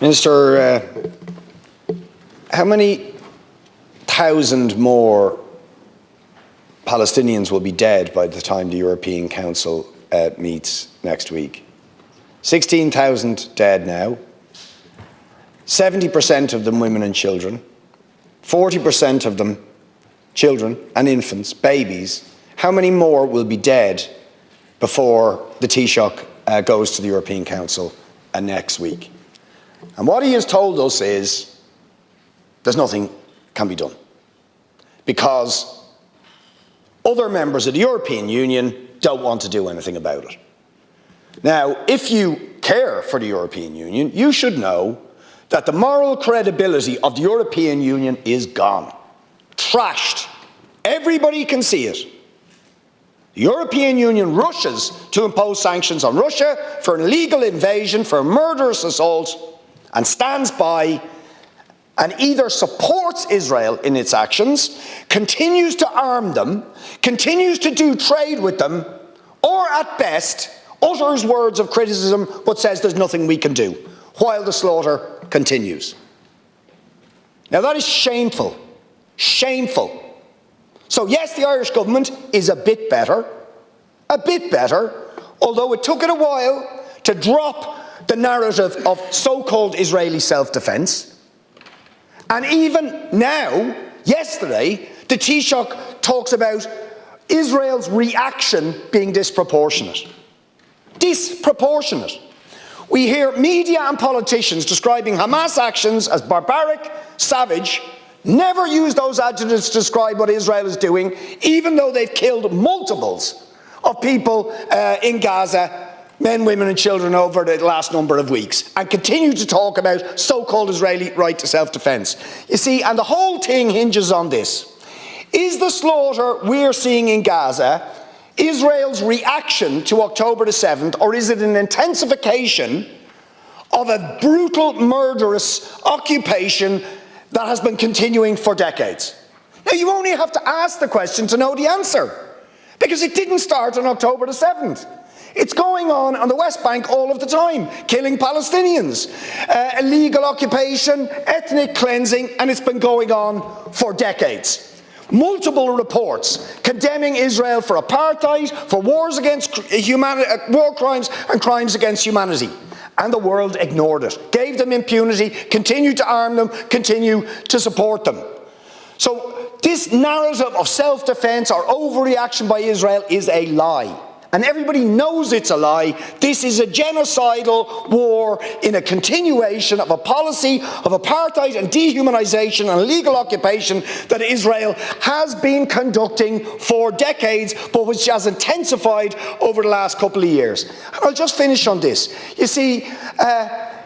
Minister, how many thousand more Palestinians will be dead by the time the European Council meets next week? 16,000 dead now, 70% of them women and children, 40% of them children and infants, babies. How many more will be dead before the Taoiseach goes to the European Council next week? And what he has told us is there's nothing can be done because other members of the European Union don't want to do anything about it. Now, if you care for the European Union, you should know that the moral credibility of the European Union is gone, trashed. Everybody can see it. The European Union rushes to impose sanctions on Russia for an illegal invasion, for a murderous assault, and stands by and either supports Israel in its actions, continues to arm them, continues to do trade with them, or at best utters words of criticism but says there's nothing we can do, while the slaughter continues. Now that is shameful, shameful. So yes, the Irish government is a bit better, although it took it a while to drop the narrative of so-called Israeli self-defense. And even now, yesterday, the Taoiseach talks about Israel's reaction being disproportionate. Disproportionate. We hear media and politicians describing Hamas actions as barbaric, savage, never use those adjectives to describe what Israel is doing, even though they've killed multiples of people in Gaza, men, women and children over the last number of weeks, and continue to talk about so-called Israeli right to self-defense. You see, and the whole thing hinges on this. Is the slaughter we're seeing in Gaza Israel's reaction to October the 7th, or is it an intensification of a brutal, murderous occupation that has been continuing for decades? Now, you only have to ask the question to know the answer, because it didn't start on October the 7th. It's going on the West Bank all of the time, killing Palestinians, illegal occupation, ethnic cleansing, and it's been going on for decades. Multiple reports condemning Israel for apartheid, for wars against war crimes and crimes against humanity. And the world ignored it, gave them impunity, continued to arm them, continue to support them. So this narrative of self-defense or overreaction by Israel is a lie. And everybody knows it's a lie. This is a genocidal war in a continuation of a policy of apartheid and dehumanization and illegal occupation that Israel has been conducting for decades, but which has intensified over the last couple of years. And I'll just finish on this. You see,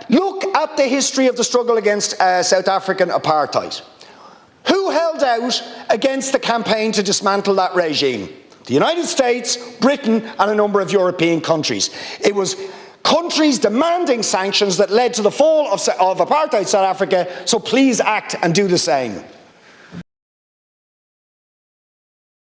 look at the history of the struggle against South African apartheid. Who held out against the campaign to dismantle that regime? The United States, Britain and a number of European countries. It was countries demanding sanctions that led to the fall of apartheid South Africa, so please act and do the same.